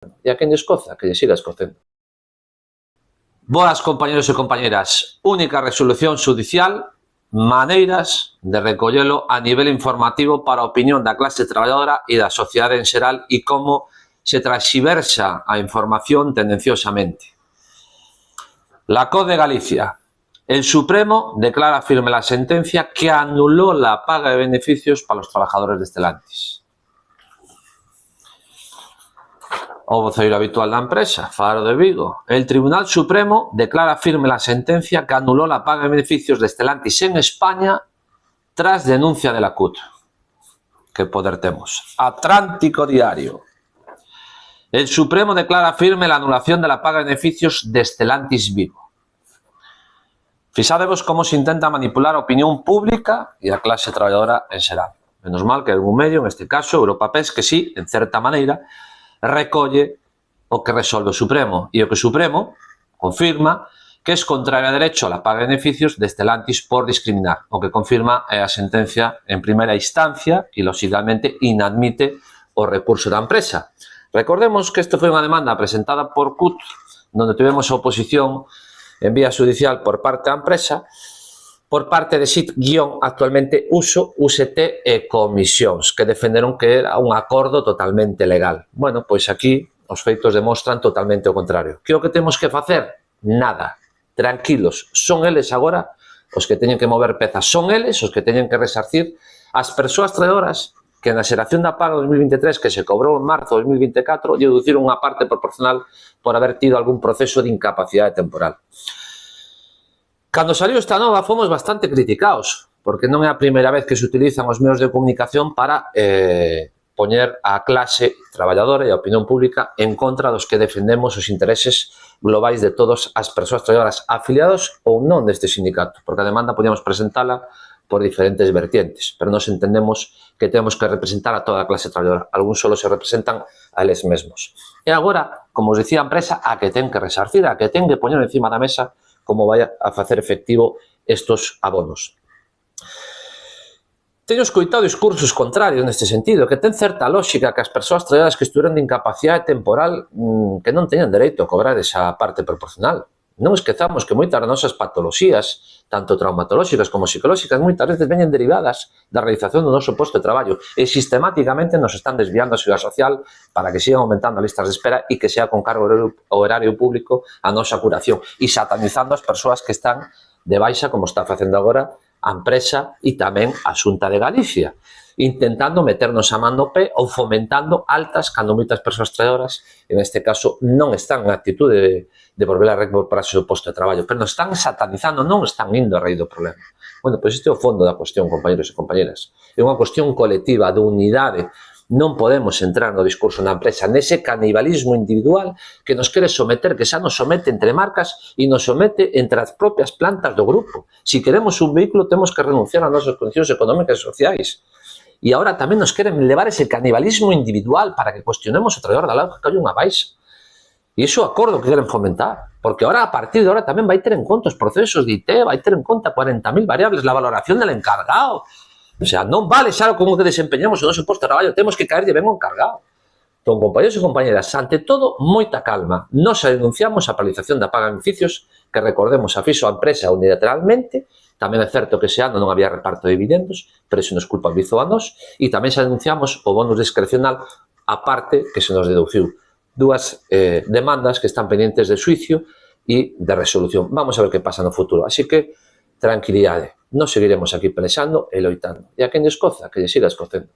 E a quen lle escoza, que lle siga escocendo. Boas, compañeros e compañeras, única resolución judicial, maneiras de recollelo a nivel informativo para a opinión da clase traballadora e da sociedade en xeral e como se transversa a información tendenciosamente. La COE de Galicia. El Supremo declara firme la sentencia que anuló la paga de beneficios para los trabajadores de Stellantis. O voceiro habitual da empresa, Faro de Vigo. El Tribunal Supremo declara firme la sentencia que anuló la paga de beneficios de Stellantis en España tras denuncia de la CUT. ¿Qué poder tenemos? Atlántico Diario. El Supremo declara firme la anulación de la paga de beneficios de Stellantis Vigo. Fixadevos como se intenta manipular a opinión pública e a clase traballadora en xeral. Menos mal que algún medio, en este caso Europa PES, que sí, en certa maneira, recolle o que resolve o Supremo. E o que o Supremo confirma que es contrario a derecho a la paga de beneficios de Stellantis por discriminar. O que confirma é a sentencia en primeira instancia e, lógicamente, inadmite o recurso da empresa. Recordemos que isto foi unha demanda presentada por CUT, donde tivemos a oposición en vía judicial por parte da empresa, por parte de SIT-actualmente Uso, UST e Comisións, que defenderon que era un acordo totalmente legal. Bueno, pois aquí os feitos demostran totalmente o contrario. Que o que temos que facer? Nada. Tranquilos. Son eles agora os que teñen que mover pezas. Son eles os que teñen que resarcir as persoas traedoras que na xeración da paga 2023 que se cobrou en marzo de 2024 lle deduciron unha parte proporcional por haber tido algún proceso de incapacidade temporal. Cando saliu esta nova fomos bastante criticados, porque non é a primeira vez que se utilizan os medios de comunicación para poñer a clase traballadora e a opinión pública en contra dos que defendemos os intereses globais de todas as persoas traballadoras afiliados ou non deste sindicato, porque a demanda podíamos presentala por diferentes vertientes, pero nos entendemos que temos que representar a toda a clase traballadora. Algúns solo se representan a eles mesmos. E agora, como os dicía a empresa, a que ten que resarcir, a que ten que poñer encima da mesa como vai a facer efectivo estos abonos. Teño escoitado discursos contrarios neste sentido, que ten certa lógica que as persoas traballadoras que estuveron de incapacidade temporal que non teñan dereito a cobrar esa parte proporcional. Non esquezamos que moitas das nosas patoloxías, tanto traumatolóxicas como psicolóxicas, moitas veces veñen derivadas da realización do noso posto de traballo e sistemáticamente nos están desviando a seguridade social para que sigan aumentando as listas de espera e que sea con cargo horario público a nosa curación e satanizando as persoas que están de baixa, como está facendo agora a empresa e tamén a Xunta de Galicia, intentando meternos a man no pé ou fomentando altas cando moitas persoas traedoras, en este caso, non están en actitude de volver a recuperarse o posto de traballo, pero nos están satanizando, non están indo a raíz do problema. Bueno, pois este é o fondo da cuestión, compañeros e compañeras. É unha cuestión colectiva, de unidade. Non podemos entrar no discurso da empresa, nese canibalismo individual que nos quere someter, que xa nos somete entre marcas e nos somete entre as propias plantas do grupo. Si queremos un vehículo, temos que renunciar ás nosas condicións económicas e sociais. E agora tamén nos queren levar ese canibalismo individual para que cuestionemos o traballador da lado que cae unha baixa. E iso acordo que queren fomentar, porque ahora, a partir de ahora, tamén vai ter en conta os procesos de IT, vai ter en conta 40.000 variables, la valoración del encargado. O sea, non vale xa como que desempeñamos o noso posto de traballo, temos que caerlle ben o encargado. Entón, compañeros e compañeras, ante todo, moita calma. Nos denunciamos a paralización da paga de beneficios, que recordemos, a fixo a empresa unilateralmente. Tamén é certo que ese ano non había reparto de dividendos, pero iso nos culpabilizou a nós. E tamén xa denunciamos o bonus discrecional a parte que se nos deduciu. Dúas demandas que están pendientes de xuicio e de resolución. Vamos a ver que pasa no futuro. Así que, tranquilidade. Nos seguiremos aquí pelexando e loitando. E a quen lle escoza, que lle siga escocendo.